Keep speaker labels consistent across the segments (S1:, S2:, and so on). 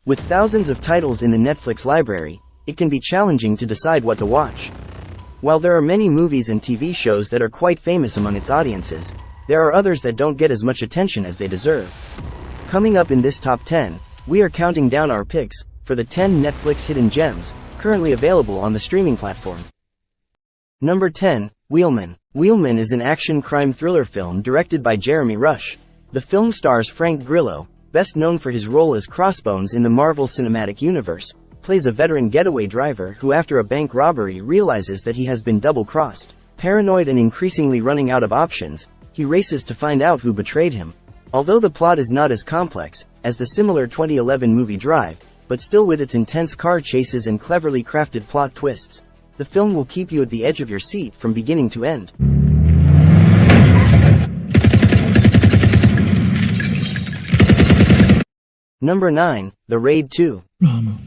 S1: With thousands of titles in the Netflix library, it can be challenging to decide what to watch. While there are many movies and TV shows that are quite famous among its audiences, there are others that don't get as much attention as they deserve. Coming up in this top 10, we are counting down our picks for the 10 Netflix hidden gems currently available on the streaming platform. Number 10, Wheelman. Wheelman is an action crime thriller film directed by Jeremy Rush. The film stars Frank Grillo, best known for his role as Crossbones in the Marvel Cinematic Universe, plays a veteran getaway driver who after a bank robbery realizes that he has been double-crossed. Paranoid and increasingly running out of options, he races to find out who betrayed him. Although the plot is not as complex as the similar 2011 movie Drive, but still with its intense car chases and cleverly crafted plot twists, the film will keep you at the edge of your seat from beginning to end. Number 9, The Raid 2.
S2: Rama,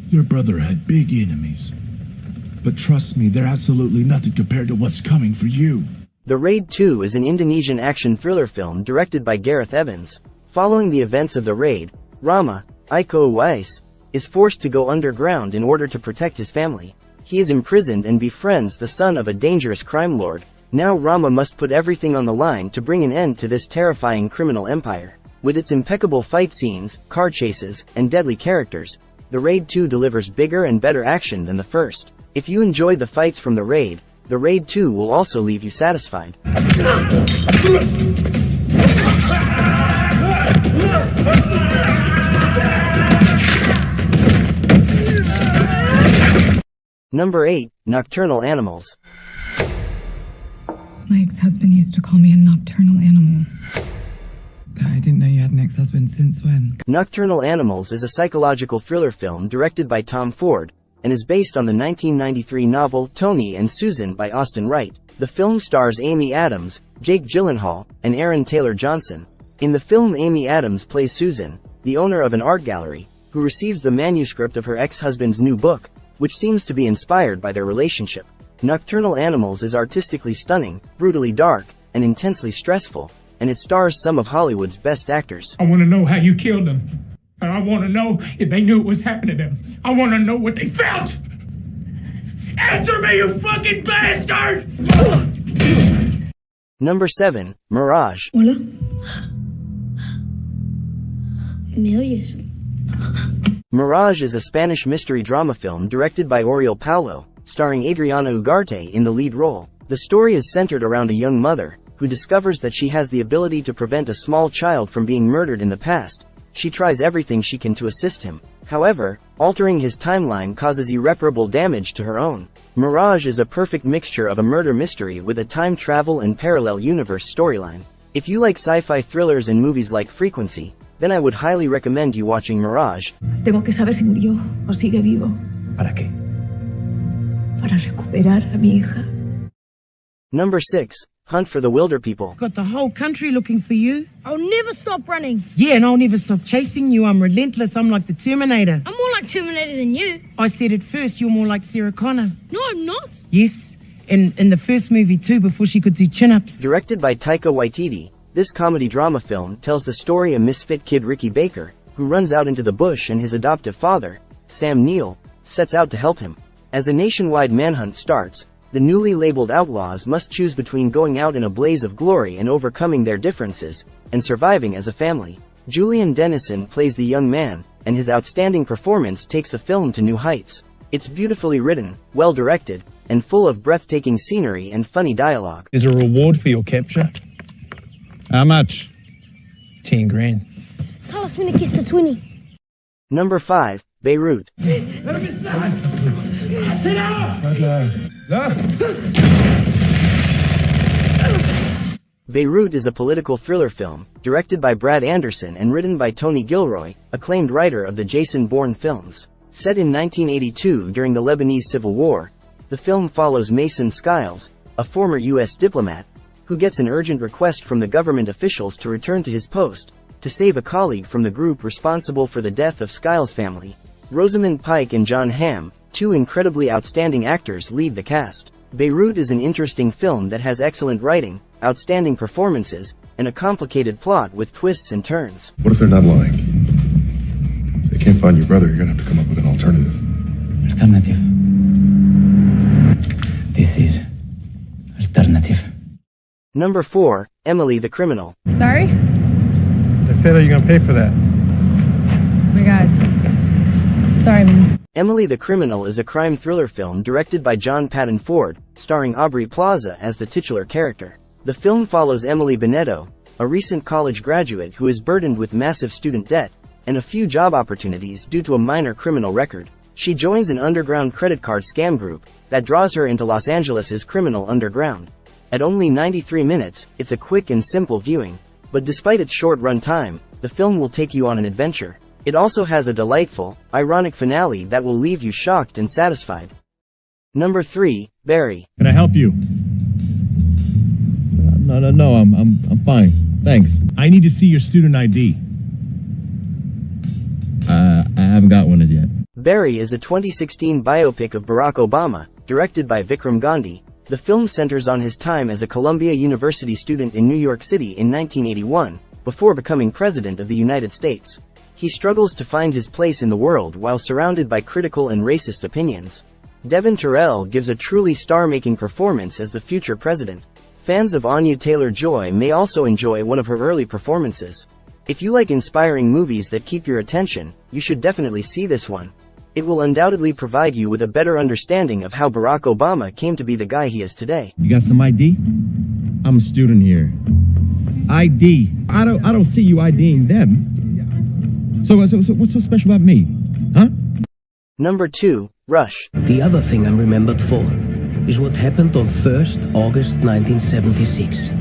S2: your brother had big enemies, but trust me, they're absolutely nothing compared to what's coming for you.
S1: The Raid 2 is an Indonesian action thriller film directed by Gareth Evans. Following the events of The Raid, Rama, Iko Uwais, is forced to go underground in order to protect his family. He is imprisoned and befriends the son of a dangerous crime lord. Now Rama must put everything on the line to bring an end to this terrifying criminal empire. With its impeccable fight scenes, car chases, and deadly characters, The Raid 2 delivers bigger and better action than the first. If you enjoyed the fights from The Raid 2 will also leave you satisfied. Number 8, Nocturnal Animals.
S3: My ex-husband used to call me a nocturnal animal.
S4: I didn't know you had an ex-husband. Since when?
S1: Nocturnal Animals is a psychological thriller film directed by Tom Ford, and is based on the 1993 novel Tony and Susan by Austin Wright. The film stars Amy Adams, Jake Gyllenhaal, and Aaron Taylor Johnson. In the film, Amy Adams plays Susan, the owner of an art gallery, who receives the manuscript of her ex-husband's new book, which seems to be inspired by their relationship. Nocturnal Animals is artistically stunning, brutally dark, and intensely stressful, and it stars some of Hollywood's best actors.
S5: I want to know how you killed them. And I want to know if they knew it was happening to them. I want to know what they felt! Answer me, you fucking bastard!
S1: Number 7, Mirage.
S6: Hola. ¿Me oyes?
S1: Mirage is a Spanish mystery drama film directed by Oriol Paulo, starring Adriana Ugarte in the lead role. The story is centered around a young mother, who discovers that she has the ability to prevent a small child from being murdered in the past. She tries everything she can to assist him. However, altering his timeline causes irreparable damage to her own. Mirage is a perfect mixture of a murder mystery with a time travel and parallel universe storyline. If you like sci-fi thrillers and movies like Frequency, then I would highly recommend you watching Mirage.
S7: Tengo que saber si murió o sigue vivo.
S2: ¿Para qué?
S7: Para recuperar a mi hija.
S1: Number 6, Hunt for the Wilderpeople.
S4: Got the whole country looking for you.
S6: I'll never stop running.
S4: Yeah, and I'll never stop chasing you. I'm relentless. I'm like the Terminator.
S6: I'm more like Terminator than you.
S4: I said it first. You're more like Sarah Connor.
S6: No, I'm not.
S4: Yes, in the first movie too, before she could do chin-ups.
S1: Directed by Taika Waititi, this comedy-drama film tells the story of misfit kid Ricky Baker, who runs out into the bush and his adoptive father, Sam Neill, sets out to help him. As a nationwide manhunt starts, the newly labeled outlaws must choose between going out in a blaze of glory and overcoming their differences, and surviving as a family. Julian Dennison plays the young man, and his outstanding performance takes the film to new heights. It's beautifully written, well-directed, and full of breathtaking scenery and funny dialogue.
S2: There's a reward for your capture. How much? 10 grand.
S6: Tell us when to kiss the 20.
S1: Number 5, Beirut. Beirut is a political thriller film, directed by Brad Anderson and written by Tony Gilroy, acclaimed writer of the Jason Bourne films. Set in 1982 during the Lebanese Civil War, the film follows Mason Skiles, a former U.S. diplomat, who gets an urgent request from the government officials to return to his post, to save a colleague from the group responsible for the death of Skiles' family. Rosamund Pike and John Hamm, two incredibly outstanding actors, lead the cast. Beirut is an interesting film that has excellent writing, outstanding performances, and a complicated plot with twists and turns.
S2: What if they're not lying? Can't find your brother, you're gonna have to come up with an alternative.
S8: Alternative. This is alternative.
S1: Number 4, Emily the Criminal.
S3: Sorry?
S9: I said, are you gonna pay for that?
S3: Oh my god. Sorry, man.
S1: Emily the Criminal is a crime thriller film directed by John Patton Ford, starring Aubrey Plaza as the titular character. The film follows Emily Bonetto, a recent college graduate who is burdened with massive student debt and a few job opportunities due to a minor criminal record. She joins an underground credit card scam group that draws her into Los Angeles' criminal underground. At only 93 minutes, it's a quick and simple viewing, but despite its short run time, the film will take you on an adventure. It also has a delightful, ironic finale that will leave you shocked and satisfied. Number 3, Barry.
S9: Can I help you?
S10: No, I'm fine. Thanks.
S9: I need to see your student ID.
S10: I haven't got one as yet.
S1: Barry is a 2016 biopic of Barack Obama, directed by Vikram Gandhi. The film centers on his time as a Columbia University student in New York City in 1981, before becoming President of the United States. He struggles to find his place in the world while surrounded by critical and racist opinions. Devin Terrell gives a truly star-making performance as the future president. Fans of Anya Taylor-Joy may also enjoy one of her early performances. If you like inspiring movies that keep your attention, you should definitely see this one. It will undoubtedly provide you with a better understanding of how Barack Obama came to be the guy he is today.
S10: You got some ID? I'm a student here. ID? I don't see you IDing them. So what's so special about me? Huh?
S1: Number 2, Rush.
S11: The other thing I'm remembered for is what happened on 1st August 1976,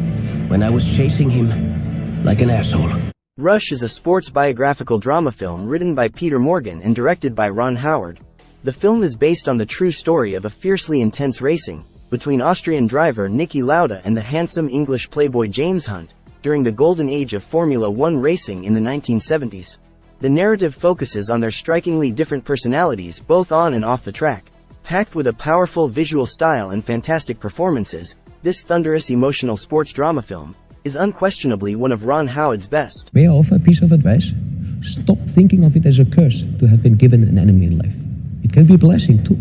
S11: when I was chasing him like an asshole.
S1: Rush is a sports biographical drama film written by Peter Morgan and directed by Ron Howard. The film is based on the true story of a fiercely intense racing between Austrian driver Niki Lauda and the handsome English playboy James Hunt during the golden age of Formula One racing in the 1970s. The narrative focuses on their strikingly different personalities both on and off the track. Packed with a powerful visual style and fantastic performances, this thunderous emotional sports drama film is unquestionably one of Ron Howard's best.
S11: May I offer a piece of advice? Stop thinking of it as a curse to have been given an enemy in life. It can be a blessing too.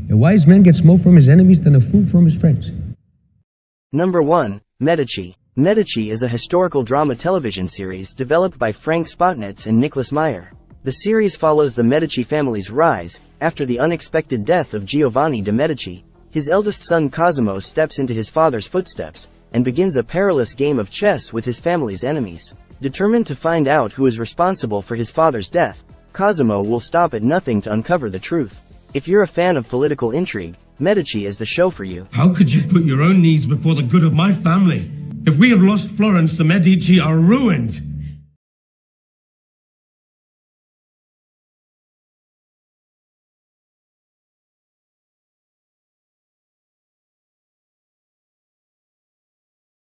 S11: A wise man gets more from his enemies than a fool from his friends.
S1: Number 1, Medici. Medici is a historical drama television series developed by Frank Spotnitz and Nicholas Meyer. The series follows the Medici family's rise after the unexpected death of Giovanni de' Medici. His eldest son Cosimo steps into his father's footsteps and begins a perilous game of chess with his family's enemies. Determined to find out who is responsible for his father's death, Cosimo will stop at nothing to uncover the truth. If you're a fan of political intrigue, Medici is the show for you.
S12: How could you put your own needs before the good of my family? If we have lost Florence, the Medici are ruined.